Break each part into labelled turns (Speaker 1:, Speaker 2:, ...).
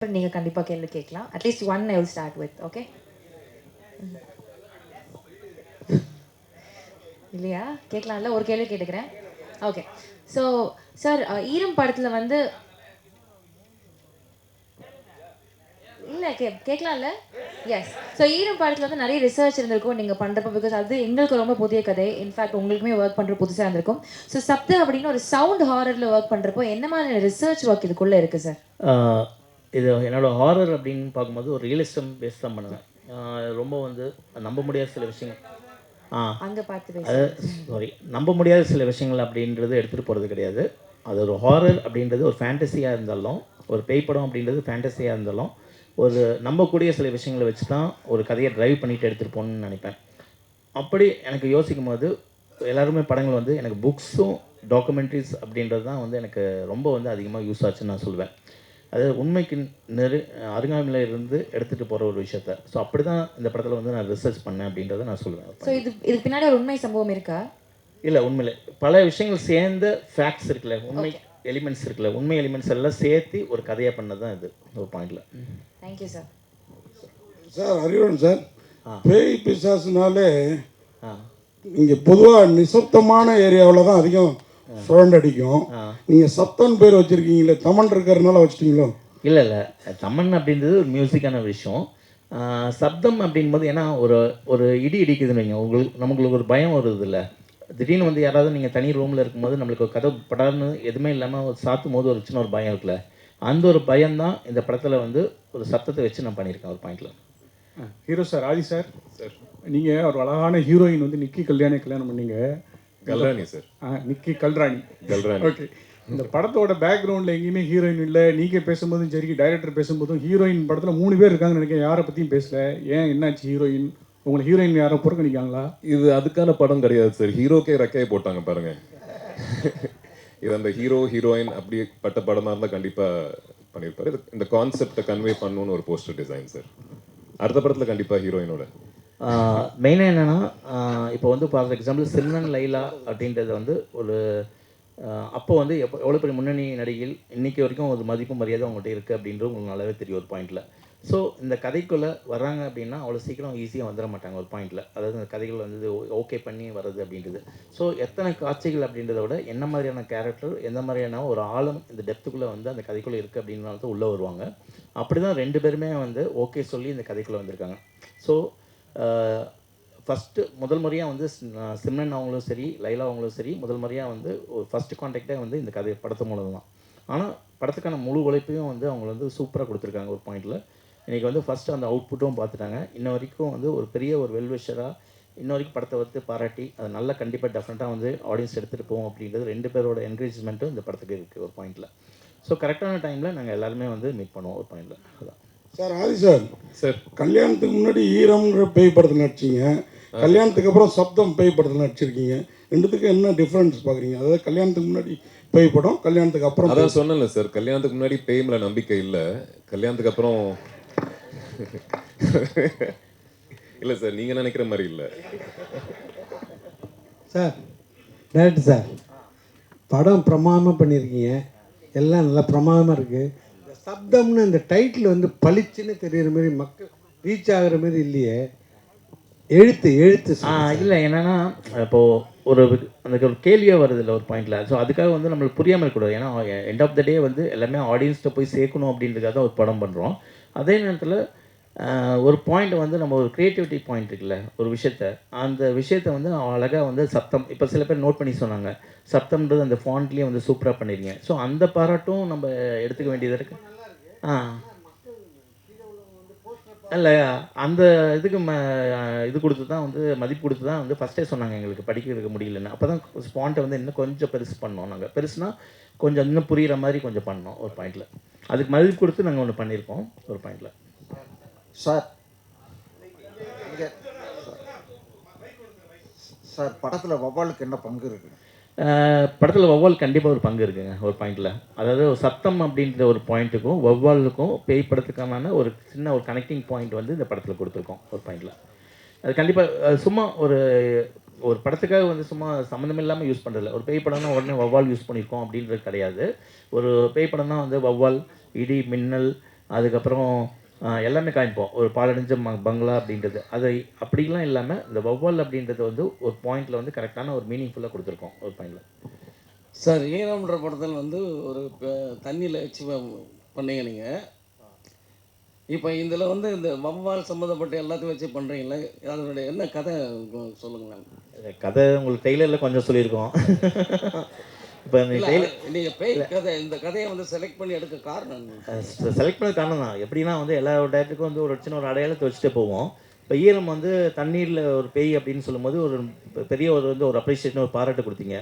Speaker 1: நீங்கள் கண்டிப்பாக கேள்வி கேட்கலாம். At least one I will start with. Okay இல்லையா? கேட்கலாம்ல? ஒரு கேள்வி கேட்டுக்கிறேன். ஓகே. ஸோ சார், ஈரம் படத்தில் வந்து இல்லை கேட்கலாம்ல? எஸ். ஸோ ஈரம் படத்தில் வந்து நிறைய ரிசர்ச் இருந்திருக்கும் நீங்கள் பண்ணுறப்போ, பிகாஸ் அது எங்களுக்கு ரொம்ப புதிய கதை. இன்ஃபேக்ட் உங்களுக்குமே ஒர்க் பண்ணுற புதுசாக இருந்திருக்கும். ஸோ சப்த அப்படின்னு ஒரு சவுண்ட் ஹாரரில் ஒர்க் பண்ணுறப்போ என்ன மாதிரி ரிசர்ச் ஒர்க் இதுக்குள்ளே இருக்குது சார்?
Speaker 2: இது என்னோடய ஹாரர் அப்படின்னு பார்க்கும்போது ஒரு ரியலிஸ்டம் பேஸ் தான் பண்ணுவேன். ரொம்ப வந்து நம்ப முடியாத சில விஷயங்கள்
Speaker 1: அங்கே பார்த்து
Speaker 2: அது நம்ப முடியாத சில விஷயங்கள் அப்படின்றது எடுத்துகிட்டு போகிறது கிடையாது. அது ஒரு ஹாரர் அப்படின்றது ஒரு ஃபேண்டஸியாக இருந்தாலும், ஒரு பேய் படம் அப்படின்றது ஃபேண்டஸியாக இருந்தாலும், ஒரு நம்பக்கூடிய சில விஷயங்களை வச்சு தான் ஒரு கதையை ட்ரைவ் பண்ணிட்டு எடுத்துகிட்டு போகணுன்னு நினைப்பேன். அப்படி எனக்கு யோசிக்கும் போது எல்லாருமே படங்கள் வந்து எனக்கு புக்ஸும் டாக்குமெண்ட்ரிஸ் அப்படின்றது தான் வந்து எனக்கு ரொம்ப வந்து அதிகமாக யூஸ் ஆச்சுன்னு நான் சொல்லுவேன். அது உண்மைக்கு அருகாமையில் இருந்து எடுத்துகிட்டு போகிற ஒரு விஷயத்த. ஸோ அப்படி தான் இந்த படத்தில் வந்து நான் ரிசர்ச் பண்ணேன் அப்படின்றத நான் சொல்லுவேன்.
Speaker 1: ஸோ இதுக்கு பின்னாடி ஒரு உண்மை சம்பவம் இருக்கா?
Speaker 2: இல்லை, உண்மையிலே பல விஷயங்கள் சேர்ந்த ஃபேக்ட்ஸ் இருக்குல்ல, உண்மை எலிமெண்ட்ஸ் இருக்குல்ல, உண்மை எலிமெண்ட்ஸ் எல்லாம் சேர்த்து ஒரு கதையாக பண்ணது தான் இது ஒரு பாயிண்டில்.
Speaker 1: Thank you sir.
Speaker 3: சார் அறிவன் சார், பேய் பிசாசுனாலே இங்கே பொதுவாக நிசப்தமான ஏரியாவில் தான் அதிகம் சவுண்ட் அடிக்கும். நீங்கள் சத்தம் பேர் வச்சுருக்கீங்களே, தமன் இருக்கிறதுனால வச்சுட்டீங்களோ?
Speaker 2: இல்லை இல்லை, தமன் அப்படின்றது ஒரு மியூசிக்கான விஷயம். சப்தம் அப்படின்போது ஏன்னா ஒரு ஒரு இடி இடிக்குதுன்னு வைங்க, நமக்கு ஒரு பயம் வருது இல்லை. திடீர்னு வந்து யாராவது நீங்கள் தனி ரூமில் இருக்கும்போது நம்மளுக்கு ஒரு கதை படார்னு எதுவுமே இல்லாமல் ஒரு சாத்தும் போது ஒரு சின்ன ஒரு பயம் இருக்குல்ல, அந்த ஒரு பயம்தான் இந்த படத்தில் வந்து ஒரு சத்தத்தை வச்சு நான் பண்ணியிருக்கேன் ஒரு பாயிண்டில்.
Speaker 4: ஹீரோ சார், ஆதி சார், சார் நீங்கள் ஒரு அழகான ஹீரோயின் வந்து நிக்கி கல்யாணம் பண்ணீங்க.
Speaker 5: கல்ராணி சார்.
Speaker 4: நிக்கி கல்ராணி. ஓகே. இந்த படத்தோட பேக்ரவுண்டில் எங்கேயுமே ஹீரோயின் இல்லை. நீங்கள் பேசும்போதும் சரி, டைரக்டர் பேசும்போதும் ஹீரோயின் படத்தில் 3 பேர் இருக்காங்கன்னு நினைக்கிறேன். யாரை பற்றியும் பேசல. ஏன், என்னாச்சு? ஹீரோயின் உங்களை ஹீரோயின் யாரை புறக்கணிக்காங்களா?
Speaker 5: இது அதுக்கான படம் கிடையாது சார். ஹீரோக்கே ரெக்கையை போட்டாங்க பாருங்க. இது அந்த ஹீரோ ஹீரோயின் அப்படிப்பட்ட படமாக இருந்தால் கண்டிப்பாக பண்ணியிருப்பாரு. இந்த கான்செப்டை கன்வே பண்ணணும்னு ஒரு போஸ்டர் டிசைன் சார். அடுத்த படத்தில் கண்டிப்பாக ஹீரோயினோட
Speaker 2: மெயினாக என்னென்னா, இப்போ வந்து ஃபார் எக்ஸாம்பிள் சிம்ரன் லைலா அப்படின்றது வந்து ஒரு அப்போ வந்து எவ்வளோ பெரிய முன்னணி நடிகைகள் இன்றைக்கி வரைக்கும் ஒரு மதிப்பு மரியாதை அவங்கள்ட்ட இருக்குது அப்படின்றது உங்களுக்கு நல்லாவே தெரியும் ஒரு பாயிண்டில். ஸோ இந்த கதைக்குள்ளே வர்றாங்க அப்படின்னா அவ்வளோ சீக்கிரம் ஈஸியாக வந்துட மாட்டாங்க ஒரு பாயிண்டில். அதாவது இந்த கதைகள் வந்து ஓகே பண்ணி வர்றது அப்படின்றது. ஸோ எத்தனை காட்சிகள் அப்படின்றத விட என்ன மாதிரியான கேரக்டர், எந்த மாதிரியான ஒரு ஆழம் இந்த டெப்த்துக்குள்ளே வந்து அந்த கதைக்குள்ளே இருக்குது அப்படின்றனால தான் உள்ளே வருவாங்க. அப்படி தான் 2 பேருமே வந்து ஓகே சொல்லி இந்த கதைக்குள்ளே வந்திருக்காங்க. ஸோ ஃபஸ்ட்டு முதல் முறையாக வந்து சிம்ரன் அவங்களும் சரி, லைலா அவங்களும் சரி, முதல் முறையாக வந்து ஒரு ஃபஸ்ட்டு கான்டாக்டே வந்து இந்த கதை படத்து மூலம் தான். ஆனால் படத்துக்கான முழு உழைப்பையும் வந்து அவங்க வந்து சூப்பராக கொடுத்துருக்காங்க ஒரு பாயிண்டில். இன்றைக்கி வந்து ஃபஸ்ட்டு அந்த அவுட்புட்டும் பார்த்துட்டாங்க. இன்ன வரைக்கும் வந்து ஒரு பெரிய ஒரு வெல்விஷராக இன்ன வரைக்கும் படத்தை வந்து பாராட்டி அதை நல்லா கண்டிப்பாக டெஃபினட்டாக வந்து ஆடியன்ஸ் எடுத்துகிட்டு போவோம் அப்படின்றது 2 பேரோட என்கரேஜ்மெண்ட்டும் இந்த படத்துக்கு இருக்குது ஒரு பாயிண்டில். ஸோ கரெக்டான டைமில் நாங்கள் எல்லாருமே வந்து மீட் பண்ணுவோம் ஒரு பாயிண்டில். அதான்
Speaker 3: சார். ஆதி சார்,
Speaker 5: சார்
Speaker 3: கல்யாணத்துக்கு முன்னாடி ஈரம்ன்ற பேய் படத்தில் நடிச்சிங்க, கல்யாணத்துக்கு அப்புறம் சப்தம் பேய் படத்தில் நடிச்சிருக்கீங்க. ரெண்டுத்துக்கும் என்ன டிஃப்ரென்ஸ் பார்க்குறீங்க? அதாவது கல்யாணத்துக்கு முன்னாடி பேய் படம், கல்யாணத்துக்கு அப்புறம்.
Speaker 5: அதான் சொன்னேன்ல சார், கல்யாணத்துக்கு முன்னாடி பேய் மேலே நம்பிக்கை இல்லை, கல்யாணத்துக்கு அப்புறம் இல்லை சார், நீங்கள் நினைக்கிற மாதிரி இல்லை
Speaker 6: சார். டேரக்டர் சார், படம் பிரமாதமாக பண்ணியிருக்கீங்க, எல்லாம் நல்லா பிரமாதமாக இருக்குது. இந்த சப்தம்னு இந்த டைட்டில் வந்து பளிச்சுன்னு தெரிகிற மாதிரி மக்கள் ரீச் ஆகிற மாதிரி இல்லையே. எழுத்து
Speaker 2: இல்லை, என்னென்னா இப்போது அந்த ஒரு கேள்வியாக வருது இல்லை ஒரு பாயிண்டில். ஸோ அதுக்காக வந்து நம்மளுக்கு புரியாமல் இருக்கக்கூடாது. ஏன்னா எண்ட் ஆஃப் த டே வந்து எல்லாமே ஆடியன்ஸ்கிட்ட போய் சேர்க்கணும் அப்படின்றதுக்காக தான் ஒரு படம் பண்ணுறோம். அதே நேரத்தில் ஒரு பாயிண்ட் வந்து நம்ம ஒரு க்ரியேட்டிவிட்டி பாயிண்ட் இருக்குல்ல ஒரு அந்த விஷயத்தை வந்து அழகாக வந்து சப்தம், இப்போ சில பேர் நோட் பண்ணி சொன்னாங்க, சப்தம்ன்றது அந்த ஃபாண்ட்லேயே வந்து சூப்பராக பண்ணியிருக்கீங்க. ஸோ அந்த பாராட்டும் நம்ம எடுத்துக்க வேண்டியது இருக்குது. இல்லை, அந்த இதுக்கு இது கொடுத்து தான் வந்து மதிப்பு கொடுத்து தான் வந்து ஃபஸ்ட்டே சொன்னாங்க எங்களுக்கு படிக்க முடியலன்னு. அப்போ தான் ஸ்பாண்ட்டை வந்து இன்னும் கொஞ்சம் பெருசு பண்ணோம். நாங்கள் பெருசுனா கொஞ்சம் இன்னும் புரிகிற மாதிரி கொஞ்சம் பண்ணோம் ஒரு பாயிண்டில். அதுக்கு மதிப்பு கொடுத்து நாங்கள் ஒன்று பண்ணியிருக்கோம் ஒரு பாயிண்டில்.
Speaker 7: சார், சார் படத்தில் வவ்வாலுக்கு என்ன பங்கு இருக்குது?
Speaker 2: படத்தில் வவ்வால் கண்டிப்பாக ஒரு பங்கு இருக்குங்க ஒரு பாயிண்டில். அதாவது ஒரு சத்தம் அப்படின்ற ஒரு பாயிண்ட்டுக்கும் வவ்வாலுக்கும் பேய் படத்துக்கான ஒரு சின்ன ஒரு கனெக்டிங் பாயிண்ட் வந்து இந்த படத்தில் கொடுத்துருக்கோம் ஒரு பாயிண்டில். அது கண்டிப்பாக சும்மா ஒரு படத்துக்காக வந்து சும்மா சம்மந்தம் இல்லாமல் யூஸ் பண்ணுறதில்ல. ஒரு பேய் படம்னா உடனே வவ்வால் யூஸ் பண்ணியிருக்கோம் அப்படின்றது கிடையாது. ஒரு பேய் படம்னா வந்து வவ்வால், இடி, மின்னல், அதுக்கப்புறம் எல்லாமே காமிப்போம். ஒரு பாழடைஞ்ச பங்களா அப்படின்றது. அதை அப்படிலாம் இல்லாமல் இந்த வௌவால் அப்படின்றது வந்து ஒரு பாயிண்டில் வந்து கரெக்டான ஒரு மீனிங்ஃபுல்லாக கொடுத்துருக்கோம் ஒரு பாயிண்டில்.
Speaker 8: சார் ஈரம்ன்ற படத்தில் வந்து ஒரு தண்ணியில் வச்சு பண்ணீங்க நீங்கள். இப்போ இதில் வந்து இந்த வௌவால் சம்மந்தப்பட்ட எல்லாத்தையும் வச்சு பண்ணுறீங்களே, அதனுடைய என்ன கதை சொல்லுங்களேன்.
Speaker 2: கதை உங்களுக்கு டெய்லரில் கொஞ்சம் சொல்லியிருக்கோம். இப்போ
Speaker 8: நீங்கள் பேய் கதை, இந்த கதையை வந்து செலக்ட் பண்ணி எடுக்க காரணம்
Speaker 2: செலக்ட் பண்ண காரணம் தான். எப்படின்னா வந்து எல்லா டேரக்டருக்கும் வந்து ஒரு சின்ன ஒரு அடையாளத்தை வச்சுட்டே போவோம். இப்போ ஈரம் வந்து தண்ணீரில் ஒரு பேய் அப்படின்னு சொல்லும்போது ஒரு பெரிய ஒரு வந்து ஒரு அப்ரிஷியேஷன், ஒரு பாராட்டு கொடுத்தீங்க,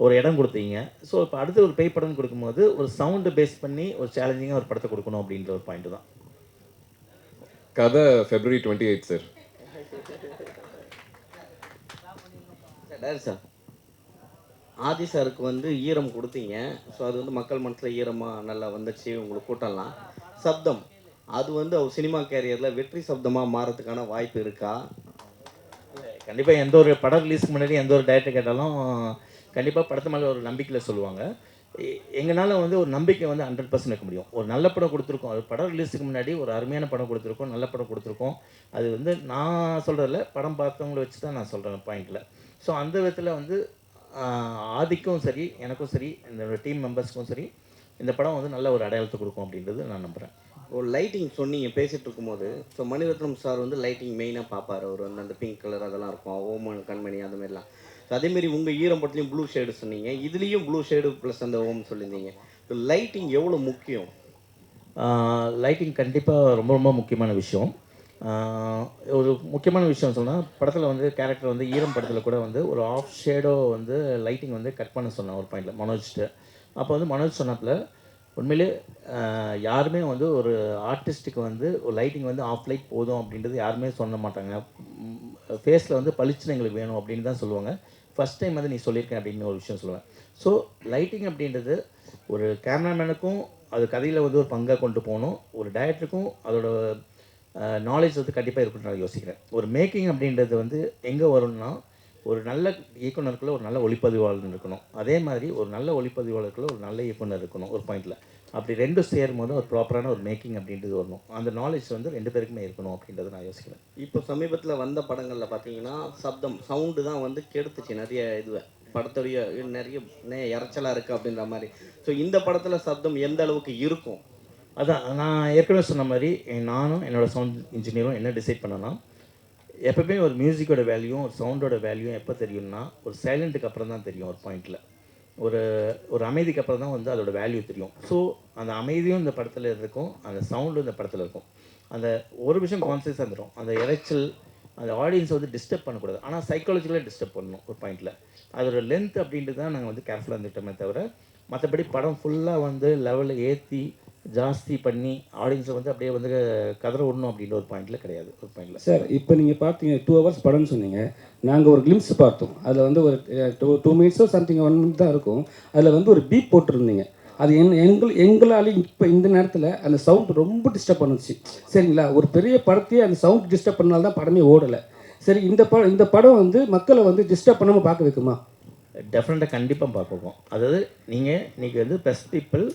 Speaker 2: ஒரு இடம் கொடுத்தீங்க. ஸோ இப்போ அடுத்து ஒரு பேய் படம் கொடுக்கும்போது ஒரு சவுண்டு பேஸ் பண்ணி ஒரு சேலஞ்சிங்காக ஒரு படத்தை கொடுக்கணும் அப்படின்ற ஒரு பாயிண்ட் தான்.
Speaker 5: கதை February 28 சார்.
Speaker 9: சார் ஆதி சாருக்கு வந்து ஈரம் கொடுத்தீங்க. ஸோ அது வந்து மக்கள் மனசில் ஈரமாக நல்லா வந்துச்சு உங்களுக்கு கூட்டம்லாம். சப்தம் அது வந்து அவர் சினிமா கேரியரில் வெற்றி சப்தமாக மாறதுக்கான வாய்ப்பு இருக்கா?
Speaker 2: கண்டிப்பாக எந்த ஒரு படம் ரிலீஸ்க்கு முன்னாடி எந்த ஒரு டேரக்டர் கேட்டாலும் கண்டிப்பாக படத்து மேலே ஒரு நம்பிக்கையில் சொல்லுவாங்க. எங்களால் வந்து ஒரு நம்பிக்கை வந்து 100% இருக்க முடியும். ஒரு நல்ல படம் கொடுத்துருக்கோம், அது படம் ரிலீஸுக்கு முன்னாடி ஒரு அருமையான படம் கொடுத்துருக்கோம், நல்ல படம் கொடுத்துருக்கோம். அது வந்து நான் சொல்கிறதில்ல, படம் பார்த்தவங்கள வச்சு தான் நான் சொல்கிறேன் பாயிண்டில். ஸோ அந்த விதத்தில் வந்து ஆதிக்கும் சரி, எனக்கும் சரி, இந்த டீம் மெம்பர்ஸ்க்கும் சரி, இந்த படம் வந்து நல்ல ஒரு அடையாளத்தை கொடுக்கும் அப்படின்றது நான் நம்புகிறேன்.
Speaker 9: ஒரு லைட்டிங் சொன்னீங்க பேசிகிட்டு இருக்கும்போது. ஸோ மணிரத்னம் சார் வந்து லைட்டிங் மெயினாக பார்ப்பார். அவர் வந்து அந்த பிங்க் கலர் அதெல்லாம் இருக்கும், ஓமன் கண்மணி அந்த மாதிரிலாம். ஸோ அதேமாரி உங்கள் ஈரம் படத்துலையும் ப்ளூ ஷேடு சொன்னீங்க, இதுலேயும் ப்ளூ ஷேடு ப்ளஸ் அந்த ஓம் சொல்லியிருந்தீங்க. ஸோ லைட்டிங் எவ்வளோ முக்கியம்?
Speaker 2: லைட்டிங் கண்டிப்பாக ரொம்ப ரொம்ப முக்கியமான விஷயம். ஒரு முக்கியமான விஷயம் சொன்னால், படத்தில் வந்து கேரக்டர் வந்து ஈரம் படத்தில் கூட வந்து ஒரு ஆஃப் ஷேடோ வந்து லைட்டிங் வந்து கட் பண்ண சொன்னேன் ஒரு பாயிண்டில் மனோஜ்ட்டு. அப்போ வந்து மனோஜ் சொன்னப்பில் உண்மையிலே யாருமே வந்து ஒரு ஆர்டிஸ்ட்டுக்கு வந்து ஒரு லைட்டிங் வந்து ஆஃப் லைட் போதும் அப்படின்றது யாருமே சொல்ல மாட்டாங்க. ஃபேஸில் வந்து பளிச்சுன்னு எங்களுக்கு வேணும் அப்படின்னு தான் சொல்லுவாங்க. ஃபஸ்ட் டைம் வந்து நீ சொல்லியிருக்கேன் அப்படின்னு ஒரு விஷயம் சொல்லுவேன். ஸோ லைட்டிங் அப்படின்றது ஒரு கேமராமேனுக்கும் அது கதையில் வந்து ஒரு பங்காக கொண்டு போகணும், ஒரு டைரக்டருக்கும் அதோட நாலேஜ் வந்து கண்டிப்பாக இருக்குன்னு நான் யோசிக்கிறேன். ஒரு மேக்கிங் அப்படின்றது வந்து எங்கே வரும்னா, ஒரு நல்ல இயக்குனருக்குள்ள ஒரு நல்ல ஒளிப்பதிவாளர் இருக்கணும், அதே மாதிரி ஒரு நல்ல ஒளிப்பதிவாளருக்குள்ள ஒரு நல்ல இயக்குனர் இருக்கணும் ஒரு பாயிண்டில். அப்படி ரெண்டும் சேரும்போது ஒரு ப்ராப்பரான ஒரு மேக்கிங் அப்படின்றது வரணும். அந்த நாலேஜ் வந்து 2 பேருக்குமே இருக்கணும் அப்படின்றத நான் யோசிக்கிறேன்.
Speaker 9: இப்போ சமீபத்தில் வந்த படங்களில் பார்த்தீங்கன்னா சப்தம் சவுண்டு தான் வந்து கெடுத்துச்சு நிறைய இதுவை, படத்துடைய நிறைய இறைச்சலாக இருக்குது அப்படின்ற மாதிரி. ஸோ இந்த படத்தில் சப்தம் எந்த அளவுக்கு இருக்கும்?
Speaker 2: அதான் நான் ஏற்கனவே சொன்ன மாதிரி நானும் என்னோடய சவுண்ட் இன்ஜினியரும் என்ன டிசைட் பண்ணோன்னா, எப்போவுமே ஒரு மியூசிக்கோட வேல்யூவும் ஒரு சவுண்டோட வேல்யூவும் எப்போ தெரியும்னா, ஒரு சைலண்ட்டுக்கு அப்புறம் தான் தெரியும் ஒரு பாயிண்டில். ஒரு அமைதிக்கு அப்புறம் தான் வந்து அதோட வேல்யூ தெரியும். ஸோ அந்த அமைதியும் இந்த படத்தில் இருக்கும், அந்த சவுண்டும் இந்த படத்தில் இருக்கும். அந்த ஒரு விஷயம் கான்சியஸாக இருந்துடும், அந்த இறைச்சல் அந்த ஆடியன்ஸை வந்து டிஸ்டர்ப் பண்ணக்கூடாது, ஆனால் சைக்காலஜிக்கலாக டிஸ்டர்ப் பண்ணணும் ஒரு பாயிண்டில். அதோட லென்த் அப்படின்ட்டு தான் நாங்கள் வந்து கேர்ஃபுல்லாக இருந்துட்டோமே தவிர, மற்றபடி படம் ஃபுல்லாக வந்து லெவலில் ஏற்றி ஜாஸ்தி பண்ணி ஆடியன்ஸை வந்து அப்படியே வந்து கதற விடணும் அப்படின்ற ஒரு பாயிண்டில் கிடையாது ஒரு பாயிண்டில்.
Speaker 10: சார் இப்போ நீங்கள் பார்த்தீங்க 2 hours படம்னு சொன்னீங்க, நாங்கள் ஒரு கிளிம்ஸ் பார்த்தோம். அதில் வந்து ஒரு 2 minutes சம்திங் 1 minute தான் இருக்கும். அதில் வந்து ஒரு பீப் போட்டிருந்தீங்க. அது எங்களாலையும் இப்போ இந்த நேரத்தில் அந்த சவுண்ட் ரொம்ப டிஸ்டர்ப் பண்ணுச்சு. சரிங்களா, ஒரு பெரிய படத்தையே அந்த சவுண்ட் டிஸ்டர்ப் பண்ணால்தான் படமே ஓடலை. சரி, இந்த படம் வந்து மக்களை வந்து டிஸ்டர்ப் பண்ணாமல் பார்க்க வைக்குமா?
Speaker 2: டெஃபினட்டாக கண்டிப்பாக பார்ப்போம். அதாவது நீங்கள் இன்றைக்கி வந்து பெஸ்ட் பீப்புள்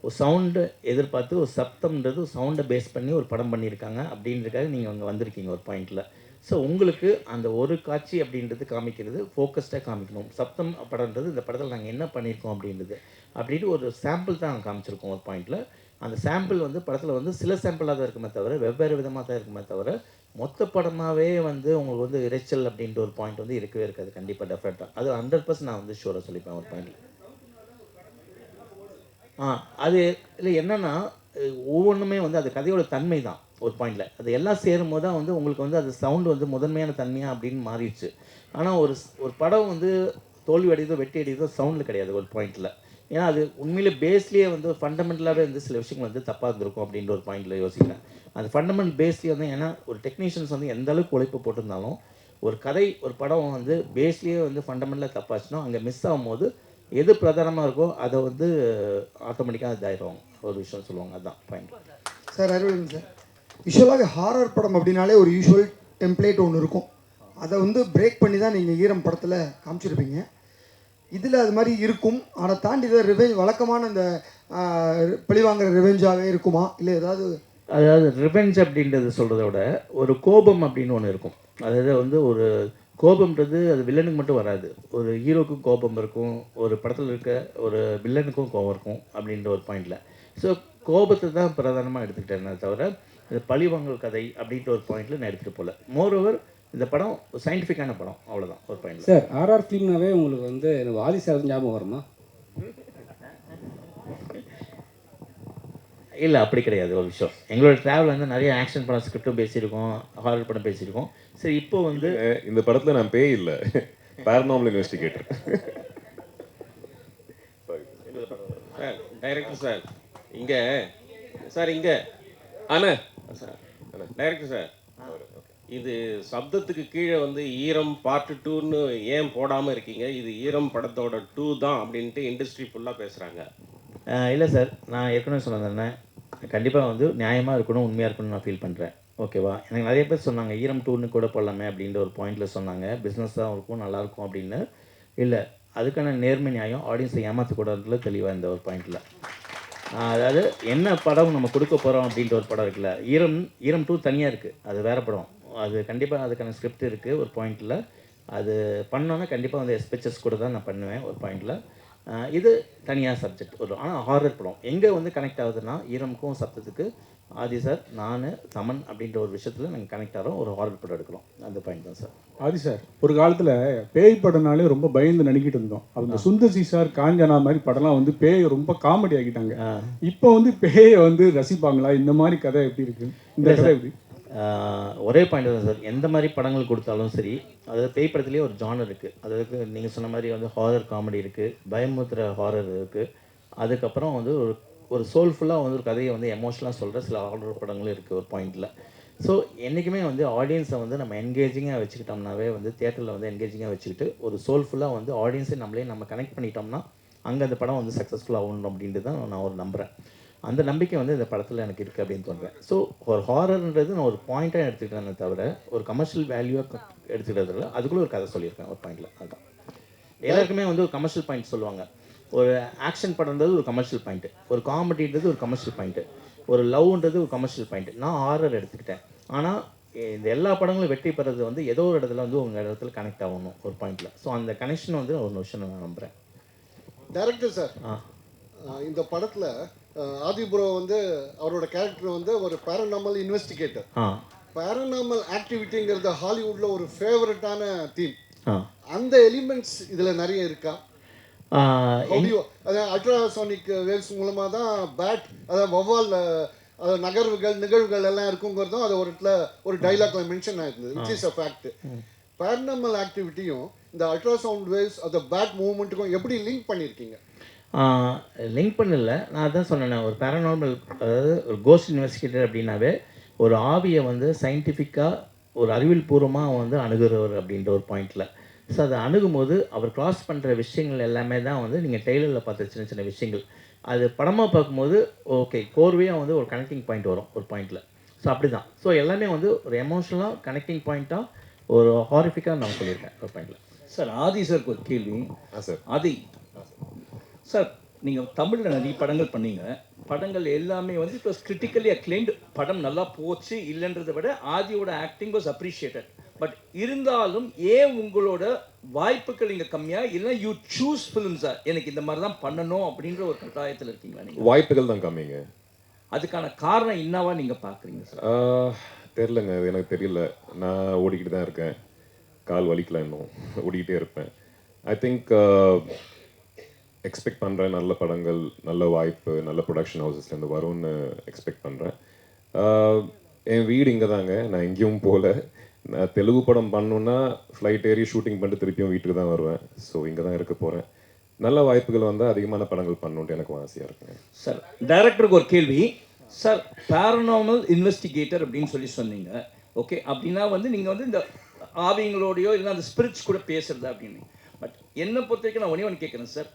Speaker 2: ஒரு சவுண்டு எதிர்பார்த்து ஒரு சப்தம்ன்றது சவுண்டை பேஸ் பண்ணி ஒரு படம் பண்ணியிருக்காங்க அப்படின்றதுக்காக நீங்கள் அங்கே வந்திருக்கீங்க ஒரு பாயிண்டில். ஸோ உங்களுக்கு அந்த ஒரு காட்சி அப்படின்றது காமிக்கிறது ஃபோக்கஸ்டாக காமிக்கணும். சப்தம் படம்ன்றது இந்த படத்தில் நாங்கள் என்ன பண்ணியிருக்கோம் அப்படின்றது அப்படின்ட்டு ஒரு சாம்பிள் தான் நாங்கள் காமிச்சிருக்கோம் ஒரு பாயிண்டில். அந்த சாம்பிள் வந்து படத்தில் வந்து சில சாம்பிளாக தான் இருக்குமே தவிர வெவ்வேறு விதமாக தான் இருக்குமே தவிர மொத்த படமாகவே வந்து உங்களுக்கு வந்து இறைச்சல் அப்படின்ற ஒரு பாயிண்ட் வந்து இருக்கவே இருக்காது. கண்டிப்பாக டெஃபினட்டாக அது 100% நான் வந்து ஷூராக சொல்லிப்பேன் ஒரு பாயிண்டில். அது இல்லை என்னென்னா ஒவ்வொன்றுமே வந்து அது கதையோட தன்மை தான் ஒரு பாயிண்டில். அது எல்லாம் சேரும் போது தான் வந்து உங்களுக்கு வந்து அது சவுண்டு வந்து முதன்மையான தன்மையாக அப்படின்னு மாறிடுச்சு. ஆனால் ஒரு படம் வந்து தோல்வி அடையதோ வெட்டி அடையதோ சவுண்டில் கிடையாது ஒரு பாயிண்டில். ஏன்னா அது உண்மையிலே பேஸ்லேயே வந்து ஃபண்டமெண்டலாகவே வந்து சில விஷயங்கள் வந்து தப்பாக இருந்திருக்கும் அப்படின்ற ஒரு பாயிண்டில் யோசிக்கிறேன். அந்த ஃபண்டமெண்டல் பேஸ்லேயே வந்து ஏன்னா ஒரு டெக்னீஷியன்ஸ் வந்து எந்த அளவுக்கு உழைப்பு போட்டிருந்தாலும் ஒரு கதை ஒரு படம் வந்து பேஸ்லேயே வந்து ஃபண்டமெண்டலாக தப்பாச்சுன்னா அங்கே மிஸ் ஆகும்போது எது பிரதானமாக இருக்கோ அதை வந்து ஆட்டோமேட்டிக்காக இதாகிடுவாங்க ஒரு விஷயம் சொல்லுவாங்க. அதுதான் பாயிண்ட்.
Speaker 11: சார் அறிவுங்க சார், யூஸ்வலாக ஹாரர் படம் அப்படின்னாலே ஒரு யூஸ்வல் டெம்ப்ளேட் ஒன்று இருக்கும். அதை வந்து பிரேக் பண்ணி தான் நீங்கள் ஈரம் படத்தில் காமிச்சிருப்பீங்க. இதில் அது மாதிரி இருக்கும். ஆனால் தாண்டி இதை ரிவெஞ்ச் வழக்கமான இந்த பழிவாங்கிற ரிவெஞ்சாகவே இருக்குமா, இல்லை ஏதாவது?
Speaker 2: அதாவது ரிவெஞ்ச் அப்படின்றத சொல்கிறத விட ஒரு கோபம் அப்படின்னு ஒன்று இருக்கும். அதாவது வந்து ஒரு கோபம்ன்றது அது வில்லனுக்கு மட்டும் வராது. ஒரு ஹீரோக்கும் கோபம் இருக்கும், ஒரு படத்தில் இருக்க ஒரு வில்லனுக்கும் கோபம் இருக்கும் அப்படின்ற ஒரு பாயிண்டில். ஸோ கோபத்தை தான் பிரதானமாக எடுத்துக்கிட்டேனே தவிர இந்த பழிவாங்கல் கதை அப்படின்ற ஒரு பாயிண்டில் நான் எடுத்துகிட்டு போகல. மோரோவர் இந்த படம் சயின்டிஃபிக்கான படம், அவ்வளோதான் ஒரு பாயிண்ட்.
Speaker 10: சார் ஆர்ஆர் ஃபிலிம்னாவே உங்களுக்கு வந்து எனக்கு ஆதி சார் ஞாபகம் வருமா?
Speaker 2: இல்லை, அப்படி கிடையாது. ஒரு விஷயம், எங்களோட ட்ராவல் வந்து நிறைய ஆக்ஷன் படம் ஸ்கிரிப்டும் பேசியிருக்கோம், ஹாரர் படம் பேசியிருக்கோம். சரி, இப்போ வந்து
Speaker 5: இந்த படத்தில் நான் பேய் இல்லை, paranormal investigator.
Speaker 12: Sir director sir இங்கே சார் இங்கே அண்ணா சார் டைரக்டர் சார், இது சப்தத்துக்கு கீழே வந்து ஈரம் பார்ட் 2ன்னு ஏன் போடாமல் இருக்கீங்க? இது ஈரம் படத்தோட 2 தான் அப்படின்ட்டு இண்டஸ்ட்ரி ஃபுல்லாக பேசுகிறாங்க.
Speaker 2: இல்லை சார், நான் ஏற்கனவே சொன்னேன், கண்டிப்பாக வந்து நியாயமாக இருக்கணும், உண்மையாக இருக்கணும்னு நான் ஃபீல் பண்ணுறேன். ஓகேவா? எனக்கு நிறைய பேர் சொன்னாங்க ஈரம் 2ன்னு கூட போடலாமே அப்படின்ற ஒரு பாயிண்டில் சொன்னாங்க, பிஸ்னஸ் தான் இருக்கும், நல்லாயிருக்கும் அப்படின்னு. இல்லை, அதுக்கான நேர்மை நியாயம் ஆடியன்ஸை ஏமாற்றக்கூடாதுல தெளிவாக இந்த ஒரு பாயிண்டில். அதாவது என்ன படம் நம்ம கொடுக்க போகிறோம் அப்படின்ற ஒரு படம் இருக்குல்ல, ஈரம் 2 தனியாக இருக்குது, அது வேறு படம். அது கண்டிப்பாக அதுக்கான ஸ்கிரிப்ட் இருக்குது ஒரு பாயிண்டில். அது பண்ணோன்னா கண்டிப்பாக வந்து எஸ்பெச்சஸ் கூட தான் நான் பண்ணுவேன் ஒரு பாயிண்டில். இது தனியாக சப்ஜெக்ட் ஒரு, ஆனால் ஹாரர் படம் எங்கே வந்து கனெக்ட் ஆகுதுன்னா ஈரமுக்கும் சப்தத்துக்கு ஆதி சார், நான், தமன் அப்படின்ற ஒரு விஷயத்தில் நாங்கள் கனெக்ட் ஆகிறோம், ஒரு ஹாரர் படம் எடுக்கிறோம். அந்த பாயிண்ட் தான் சார்.
Speaker 4: ஆதி சார், ஒரு காலத்தில் பேய் படம்னாலே ரொம்ப பயந்து நினைக்கிட்டு இருந்தோம். அவங்க சுந்தர் சி சார், காஞ்சனா மாதிரி படம்லாம் வந்து பேயை ரொம்ப காமெடி ஆக்கிட்டாங்க. இப்போ வந்து பேயை வந்து ரசிப்பாங்களா? இந்த மாதிரி கதை எப்படி இருக்கு? இந்த கதை எப்படி?
Speaker 2: ஒரே பாயிண்ட் தான் சார், எந்த மாதிரி படங்கள் கொடுத்தாலும் சரி, அதாவது பேய் படத்துலேயே ஒரு ஜானர் இருக்குது. அதாவது நீங்கள் சொன்ன மாதிரி வந்து ஹாரர் காமெடி இருக்குது, பயமுறுத்துகிற ஹாரர் இருக்குது, அதுக்கப்புறம் வந்து ஒரு சோல்ஃபுல்லாக வந்து ஒரு கதையை வந்து எமோஷனலாக சொல்கிற சில ஹாரர் படங்களும் இருக்குது ஒரு பாயிண்டில். ஸோ என்றைக்குமே வந்து ஆடியன்ஸை வந்து நம்ம என்கேஜிங்காக வச்சுக்கிட்டோம்னாவே வந்து தியேட்டரில் வந்து என்கேஜிங்காக வச்சுக்கிட்டு ஒரு சோல்ஃபுல்லாக வந்து ஆடியன்ஸை நம்ம கனெக்ட் பண்ணிட்டோம்னா அங்கே அந்த படம் வந்து சக்ஸஸ்ஃபுல் ஆகணும் அப்படின்ட்டு தான் நான் ஒரு நம்புகிறேன். அந்த நம்பிக்கை வந்து இந்த படத்தில் எனக்கு இருக்குது அப்படின்னு தோன்றேன். ஸோ ஒரு ஹாரர்ன்றது நான் ஒரு பாயிண்ட்டாக எடுத்துக்கிட்டேனே தவிர ஒரு கமர்ஷியல் வேல்யூவாக எடுத்துக்கிறதில்ல, அதுக்குள்ளே ஒரு கதை சொல்லியிருக்கேன் ஒரு பாயிண்டில். அதுதான் எல்லாருக்குமே வந்து ஒரு கமர்ஷியல் பாயிண்ட் சொல்லுவாங்க. ஒரு ஆக்ஷன் படம்ன்றது ஒரு கமர்ஷியல் பாயிண்ட்டு, ஒரு காமெடின்றது ஒரு கமர்ஷியல் பாயிண்ட்டு, ஒரு லவ்ன்றது ஒரு கமர்ஷியல் பாயிண்ட்டு. நான் ஹாரர் எடுத்துக்கிட்டேன். ஆனால் இந்த எல்லா படங்களும் வெற்றி பெறது வந்து ஏதோ ஒரு இடத்துல வந்து உங்கள் இடத்துல கனெக்ட் ஆகணும் ஒரு பாயிண்டில். ஸோ அந்த கனெக்ஷன் வந்து ஒரு விஷயம் நான் நம்புகிறேன்.
Speaker 13: டைரக்டர் சார், இந்த படத்தில் ஆதிபுரோ வந்து அவரோட கேரக்டர் வந்து ஒரு பேரநார்மல் இன்வெஸ்டிகேட்டர். பேரநார்மல் ஆக்டிவிட்டிங்கிறது ஹாலிவுட்டில் ஒரு ஃபேவரட்டான தீம். அந்த எலிமெண்ட்ஸ் இதில் நிறைய இருக்கா? அதாவது அல்ட்ராசானிக் வேவ்ஸ் மூலமாக தான் பேட், அதாவது வௌவால் நகர்வுகள் நிகழ்வுகள் எல்லாம் இருக்குங்கிறதும் அது ஒரு இடத்துல ஒரு டைலாக்ல மென்ஷன் ஆயிருந்தது, which is a fact. Paranormal ஆக்டிவிட்டியும் இந்த அல்ட்ராசவுண்ட் வேவ்ஸ் அந்த பேட் மூவ்மெண்ட்டுக்கும் எப்படி லிங்க் பண்ணியிருக்கீங்க?
Speaker 2: லிங்க் பண்ணல, நான் அதான் சொன்னேன். ஒரு பேரநார்மல், அதாவது ஒரு கோஸ்ட் இன்வெஸ்டிகேட்டர் அப்படின்னாவே ஒரு ஆவியை வந்து சயின்டிஃபிக்காக ஒரு அறிவியல் பூர்வமாக வந்து அணுகுறவர் அப்படின்ற ஒரு பாயிண்டில். ஸோ அதை அணுகும்போது அவர் கிராஸ் பண்ணுற விஷயங்கள் எல்லாமே தான் வந்து நீங்கள் டெய்லரில் பார்த்த சின்ன சின்ன விஷயங்கள், அது படமாக பார்க்கும்போது ஓகே கோர்வையாக வந்து ஒரு கனெக்டிங் பாயிண்ட் வரும் ஒரு பாயிண்டில். ஸோ அப்படி தான். ஸோ எல்லாமே வந்து ஒரு எமோஷனலாக கனெக்டிங் பாயிண்ட்டாக ஒரு ஹாரிஃபிக்காக நான் சொல்லியிருக்கேன் ஒரு பாயிண்டில்.
Speaker 14: சார் ஆதி சாருக்கு ஒரு கேள்வி.
Speaker 5: சார்
Speaker 14: ஆதி சார், நீங்கள் தமிழில் நிறைய படங்கள் பண்ணீங்க, படங்கள் எல்லாமே வந்து இட் வாஸ் கிரிட்டிக்கலி அக்ளைம்டு, படம் நல்லா போச்சு இல்லைன்றதை விட ஆதியோட ஆக்டிங் வாஸ் அப்ரிஷியேட்டட். பட் இருந்தாலும் ஏன் உங்களோட வாய்ப்புகள் இங்கே கம்மியாக இல்லை, யூ சூஸ் ஃபிலிம்ஸா எனக்கு இந்த மாதிரி தான் பண்ணணும் அப்படின்ற ஒரு கட்டாயத்தில் இருக்கீங்களா நீங்கள்?
Speaker 5: வாய்ப்புகள் தான் கம்மிங்க.
Speaker 14: அதுக்கான காரணம் என்னவா நீங்கள் பார்க்குறீங்க சார்?
Speaker 5: தெரிலங்க, அது எனக்கு தெரியல. நான் ஓடிக்கிட்டு தான் இருக்கேன், கால் வலிக்கலாம், இன்னும் ஓடிக்கிட்டே இருப்பேன். ஐ திங்க் எக்ஸ்பெக்ட் பண்ணுறேன் நல்ல படங்கள், நல்ல வாய்ப்பு, நல்ல ப்ரொடக்ஷன் ஹவுசஸ்லேருந்து வரும்னு எக்ஸ்பெக்ட் பண்ணுறேன். என் வீடு இங்கே தாங்க, நான் எங்கேயும் போகல. நான் தெலுங்கு படம் பண்ணணுன்னா ஃப்ளைட் ஏறி ஷூட்டிங் பண்ணிட்டு திருப்பியும் வீட்டுக்கு தான் வருவேன். ஸோ இங்கே தான் இருக்க போகிறேன். நல்ல வாய்ப்புகள் வந்தால் அதிகமான படங்கள் பண்ணணுன்ட்டு எனக்கு ஆசையாக இருக்குங்க.
Speaker 14: சார் டைரக்டருக்கு ஒரு கேள்வி. சார் பேரநார்மல் இன்வெஸ்டிகேட்டர் அப்படின்னு சொன்னீங்க, ஓகே, அப்படின்னா வந்து நீங்கள் வந்து இந்த ஆவிங்களோடையோ இல்லை அந்த ஸ்பிரிட்ஸ் கூட பேசுறது அப்படின்னு. பட் என்னை பொறுத்த வரைக்கும் நான் ஒன்று கேட்குறேன் sir,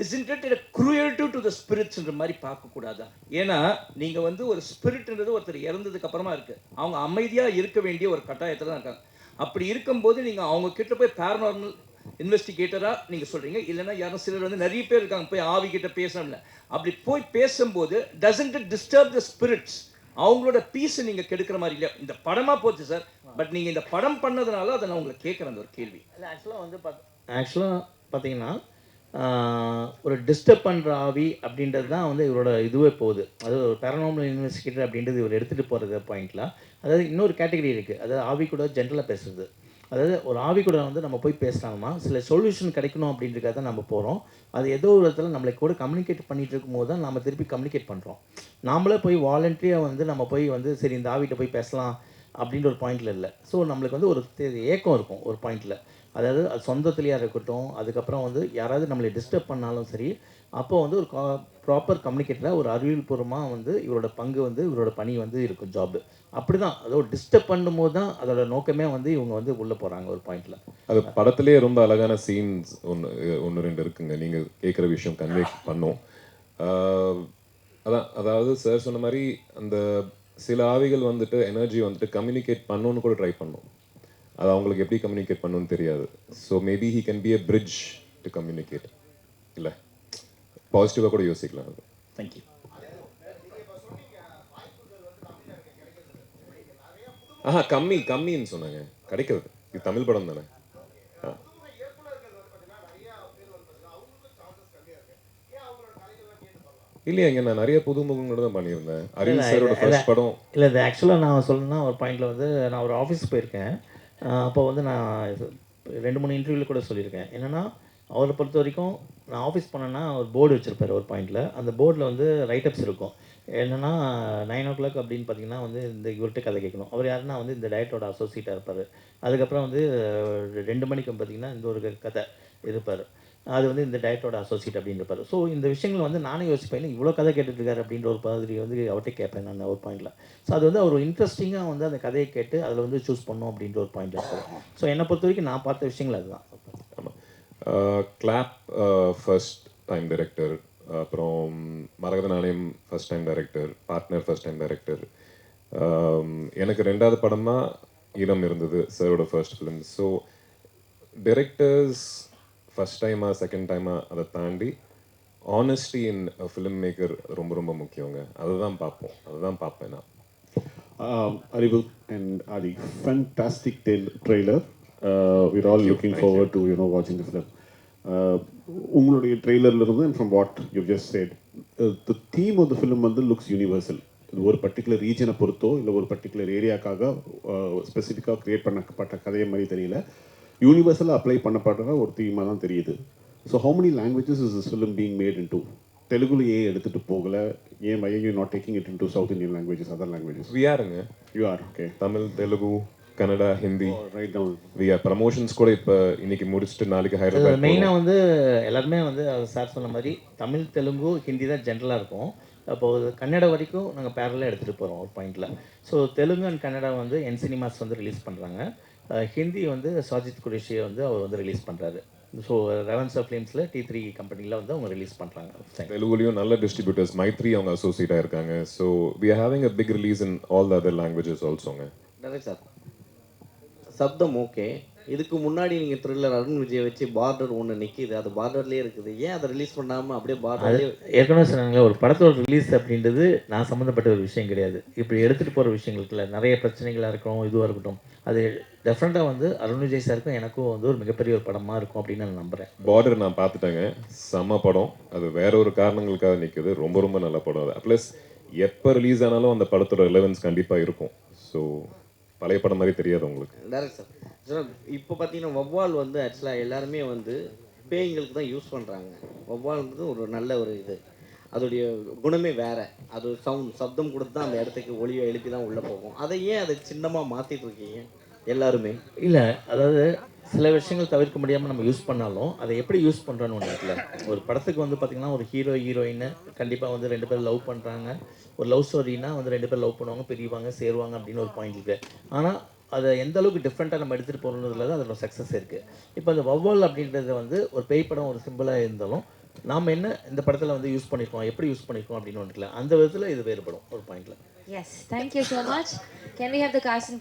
Speaker 14: isn't it a cruelty to the spiritsன்ற மாதிரி பார்க்கக்கூடாதா? ஏன்னா நீங்கள் வந்து ஒரு ஸ்பிரிட்ன்றது ஒருத்தர் இறந்ததுக்கு அப்புறமா இருக்குது, அவங்க அமைதியாக இருக்க வேண்டிய ஒரு கட்டாயத்தில் தான் இருக்காங்க. அப்படி இருக்கும்போது நீங்கள் அவங்க கிட்ட போய் பேரநார்மல் இன்வெஸ்டிகேட்டராக நீங்கள் சொல்கிறீங்க, இல்லைன்னா யாரும் சிலர் வந்து நிறைய பேர் இருக்காங்க போய் ஆவிக்கிட்ட பேசணும்ல, அப்படி போய் பேசும்போது doesn't it disturb the spirits, அவங்களோட பீஸை நீங்கள் கெடுக்கிற மாதிரி இல்லையா? இந்த படமாக போச்சு சார், பட் நீங்கள் இந்த படம் பண்ணதுனால அதை நான் உங்களை கேட்குறேன் அந்த ஒரு கேள்வி.
Speaker 2: இல்லை ஆக்சுவலாக பார்த்தீங்கன்னா ஒரு டிஸ்டர்ப் பண்ணுற ஆவி அப்படின்றது தான் வந்து இவரோட இதுவே போகுது. அதாவது ஒரு பேரனார்மல் இன்வெஸ்டிகேட்டர் அப்படின்றது இவர் எடுத்துகிட்டு போகிறது பாயிண்டில். அதாவது இன்னொரு கேட்டகரி இருக்குது, அதாவது ஆவி கூட ஜென்ரலாக பேசுகிறது. அதாவது ஒரு ஆவி கூட வந்து நம்ம போய் பேசினாங்கன்னா சில சொல்யூஷன் கிடைக்கணும் அப்படின்றதுக்காக தான் நம்ம போகிறோம். அது ஏதோ ஒரு இடத்துல நம்மளை கூட கம்யூனிகேட் பண்ணிகிட்டு இருக்கும்போது தான் நம்ம திருப்பி கம்யூனிகேட் பண்ணுறோம். நாமளே போய் வாலண்டரியாக வந்து நம்ம போய் வந்து சரி இந்த ஆவிட்ட போய் பேசலாம் அப்படின்ற ஒரு பாயிண்டில் இல்லை. ஸோ நம்மளுக்கு வந்து ஒரு ஏக்கம் இருக்கும் ஒரு பாயிண்டில். அதாவது அது சொந்தத்துலேயாக இருக்கட்டும், அதுக்கப்புறம் வந்து யாராவது நம்மளை டிஸ்டர்ப் பண்ணாலும் சரி, அப்போ வந்து ஒரு ப்ராப்பர் கம்யூனிகேட்டராக ஒரு அறிவியல்பூர்வமாக வந்து இவரோட பங்கு வந்து இவரோட பணி வந்து இருக்கும் ஜாப். அப்படி தான் அதோட டிஸ்டர்ப் பண்ணும்போது தான் அதோட நோக்கமே வந்து இவங்க வந்து உள்ளே போகிறாங்க ஒரு பாயிண்டில்.
Speaker 5: அது படத்துலேயே ரொம்ப அழகான சீன்ஸ் ஒன்று ரெண்டு இருக்குங்க, நீங்கள் கேட்குற விஷயம் கன்வே பண்ணும். அதான் அதாவது சார் சொன்ன மாதிரி அந்த சில ஆவிகள் வந்துட்டு எனர்ஜி வந்துட்டு கம்யூனிகேட் பண்ணணுன்னு கூட ட்ரை பண்ணும். அது அவங்களுக்கு எப்படி கம்யூனிகேட் பண்ணணும்னு தெரியாது. So maybe he can be a bridge to communicate. இல்லை, பாசிட்டிவாக கூட யோசிக்கலாம் அது.
Speaker 2: தேங்க்யூ.
Speaker 5: கம்மின்னு சொன்னாங்க, கிடைக்கிறது. இது தமிழ் படம் தானே. இல்லையாங்க, நான் நிறைய புதுமுகங்களோட தான் பண்ணியிருந்தேன். அரவிந்த் சாரோட ஃபர்ஸ்ட் படம்.
Speaker 2: இல்லை, இது ஆக்சுவலாக நான் சொல்லணும்னா ஒரு பாயிண்டில் வந்து நான் ஒரு ஆஃபீஸ் போயிருக்கேன். அப்போ வந்து நான் 2-3 இன்டர்வியூவில் கூட சொல்லியிருக்கேன். என்னென்னா அவரை பொறுத்த வரைக்கும் நான் ஆஃபீஸ் போனேன்னா ஒரு போர்டு வச்சுருப்பார் ஒரு பாயிண்டில். அந்த போர்டில் வந்து ரைட்டப்ஸ் இருக்கும். என்னென்னா 9 o'clock அப்படின்னு பார்த்தீங்கன்னா வந்து இந்த இவர்கிட்ட கதை கேட்கணும். அவர் யாருன்னா வந்து இந்த டயட்டோட அசோசியேட்டாக இருப்பார். அதுக்கப்புறம் வந்து 2 மணிக்கு பார்த்தீங்கன்னா இந்த ஒரு கதை இருப்பார். அது வந்து இந்த டயட்டோட அசோசியேட் அப்படின்னு இருப்பார். ஸோ இந்த விஷயங்கள் வந்து நானே யோசிப்பேன், இவ்வளோ கதை கேட்டுட்ருக்காரு அப்படின்ற ஒரு மாதிரி வந்து அவர்கிட்ட கேட்பேன் நான் ஒரு பாயிண்டில். ஸோ அது வந்து அவர் இன்ட்ரெஸ்டிங்காக வந்து அந்த கதையை கேட்டு அதில் வந்து சூஸ் பண்ணோம் அப்படின்ற ஒரு பாயிண்ட் இருக்குது. ஸோ என்னை பொறுத்த வரைக்கும் நான் பார்த்த விஷயங்கள் அதுதான்.
Speaker 5: ஆமாம், கிளாப் ஃபர்ஸ்ட் டைம் டைரக்டர், அப்புறம் மரகத நாணயம் first time director, partner first time director. எனக்கு 2வது படமாக ஈரம் இருந்தது, சாரோட first film. So directors first டைமா செகண்ட் டைமா அதை தாண்டி ஆனஸ்டி இன் ஃபிலிம் மேக்கர் ரொம்ப ரொம்ப முக்கியங்க. அதுதான் பார்ப்பேன் நான்.
Speaker 15: Arivu and Adi, fantastic trailer. We're all looking forward to watching the film. உங்களுடைய ட்ரெய்லர்ல இருந்து and from what you've just said, the theme of the film வந்து looks universal. இது ஒரு பர்டிகுலர் ரீஜனை பொறுத்தோ இல்லை ஒரு பர்டிகுலர் ஏரியாக்காக ஸ்பெசிஃபிக்காக க்ரியேட் பண்ணப்பட்ட கதையை மாதிரி தெரியல, யூனிவர்சலாக அப்ளை பண்ணப்படுற ஒரு தீமாக தான் தெரியுது. So how many languages is this film being made into? தெலுங்குல ஏன் எடுத்துகிட்டு போகலை? ஏன் why are you not taking it into South Indian languages, other languages?
Speaker 5: We are-ங்க.
Speaker 15: You are, okay.
Speaker 5: Tamil, Telugu, Kannada, Hindi.
Speaker 15: Write down.
Speaker 5: We are promotions கூட இப்போ இன்னைக்கு முடிச்சுட்டு நாளைக்கு ஹைதராபாத்.
Speaker 2: மெயினாக வந்து எல்லாருமே வந்து சார் சொன்ன மாதிரி தமிழ், தெலுங்கு, ஹிந்தி தான் ஜென்ரலாக இருக்கும். அப்போது கன்னடா வரைக்கும் நாங்கள் பேரலாக எடுத்துகிட்டு போகிறோம் ஒரு பாயிண்டில். ஸோ தெலுங்கு அண்ட் கன்னடா வந்து என் சினிமாஸ் வந்து ரிலீஸ் பண்ணுறாங்க. ஹிந்தி வந்து சாஜித் குரேஷியை வந்து அவர் வந்து ரிலீஸ் பண்ணுறாரு. ஸோ ரெவன்ஸா ஃபிலிம்ஸில் T3 கம்பெனியில் வந்து அவங்க ரிலீஸ் பண்ணுறாங்க.
Speaker 5: தெலுங்குலையும் நல்ல டிஸ்ட்ரிபியூட்டர்ஸ் மைத்ரி அவங்க அசோசியேட்டாக இருக்காங்க. So we are having a big release in all the other languages alsoங்க.
Speaker 9: டேரக்ட் சார், சப்தம் ஓகே. இதுக்கு முன்னாடி நீங்கள் த்ரில்லர் அருண் விஜயை வச்சு பார்டர் ஒன்று நிற்கிது, அது பார்டர்லேயே இருக்குது. ஏன் அதை ரிலீஸ் பண்ணாமல் அப்படியே பார்டர்லேயே?
Speaker 2: ஏற்கனவே சொன்னாங்க, ஒரு படத்தோட ரிலீஸ் அப்படின்றது நான் சம்மந்தப்பட்ட ஒரு விஷயம் கிடையாது. இப்படி எடுத்துகிட்டு போகிற விஷயங்களுக்குல நிறைய பிரச்சனைகளாக இருக்கும், இதுவாக இருக்கட்டும், அது டெஃபினட்டாக வந்து அருண் விஜய் சாருக்கும் எனக்கும் வந்து ஒரு மிகப்பெரிய ஒரு படமாக இருக்கும் அப்படின்னு நான் நம்புகிறேன்.
Speaker 5: பார்டர் நான் பார்த்துட்டேங்க, செம்ம படம். அது வேற ஒரு காரணங்களுக்காக நிற்குது. ரொம்ப ரொம்ப நல்ல படம் அது. ப்ளஸ் எப்போ ரிலீஸ் ஆனாலும் அந்த படத்தோட ரிலவன்ஸ் கண்டிப்பாக இருக்கும். ஸோ பழைய படம் மாதிரி தெரியாது உங்களுக்கு.
Speaker 9: டேரக்ட் சார், சார் இப்போ பார்த்தீங்கன்னா வவ்வால் வந்து ஆக்சுவலாக எல்லாருமே வந்து பேய்களுக்கு தான் யூஸ் பண்ணுறாங்க. வவ்வால்ன்றது ஒரு நல்ல ஒரு இது, அதோடைய குணமே வேறு. அது சப்தம் கொடுத்து தான் அந்த இடத்துக்கு ஒளியை எழுப்பி தான் உள்ளே போகும். அதை ஏன் அதை சின்னமாக மாற்றிட்டு இருக்கீங்க எல்லாருமே?
Speaker 2: இல்லை, அதாவது சில விஷயங்கள் தவிர்க்க முடியாமல் நம்ம யூஸ் பண்ணாலும் அதை எப்படி யூஸ் பண்ணுறோன்னு ஒன்று இருக்குல்ல. ஒரு படத்துக்கு வந்து பார்த்திங்கன்னா ஒரு ஹீரோயின் கண்டிப்பாக வந்து 2 பேர் லவ் பண்ணுறாங்க. ஒரு லவ் ஸ்டோரினா வந்து 2 பேர் லவ் பண்ணுவாங்க, பிரிவாங்க, சேருவாங்க அப்படின்னு ஒரு பாயிண்ட் இருக்குது. ஆனால் அதை எந்த அளவுக்கு டிஃப்ரெண்ட்டாக நம்ம எடுத்துகிட்டு போகிறதுல தான் அதோட சக்ஸஸ் இருக்குது. இப்போ அந்த வவ்வால் அப்படின்றது வந்து ஒரு பேய் படம் ஒரு சிம்பிளாக இருந்தாலும் நாம் என்ன இந்த படத்தில் வந்து யூஸ் பண்ணியிருக்கோம், எப்படி யூஸ் பண்ணியிருக்கோம் அப்படின்னு ஒன்றுல அந்த விதத்தில் இது வேறுபடும் ஒரு பாயிண்டில்.
Speaker 1: Yes, thank you so much. Can we have the cast and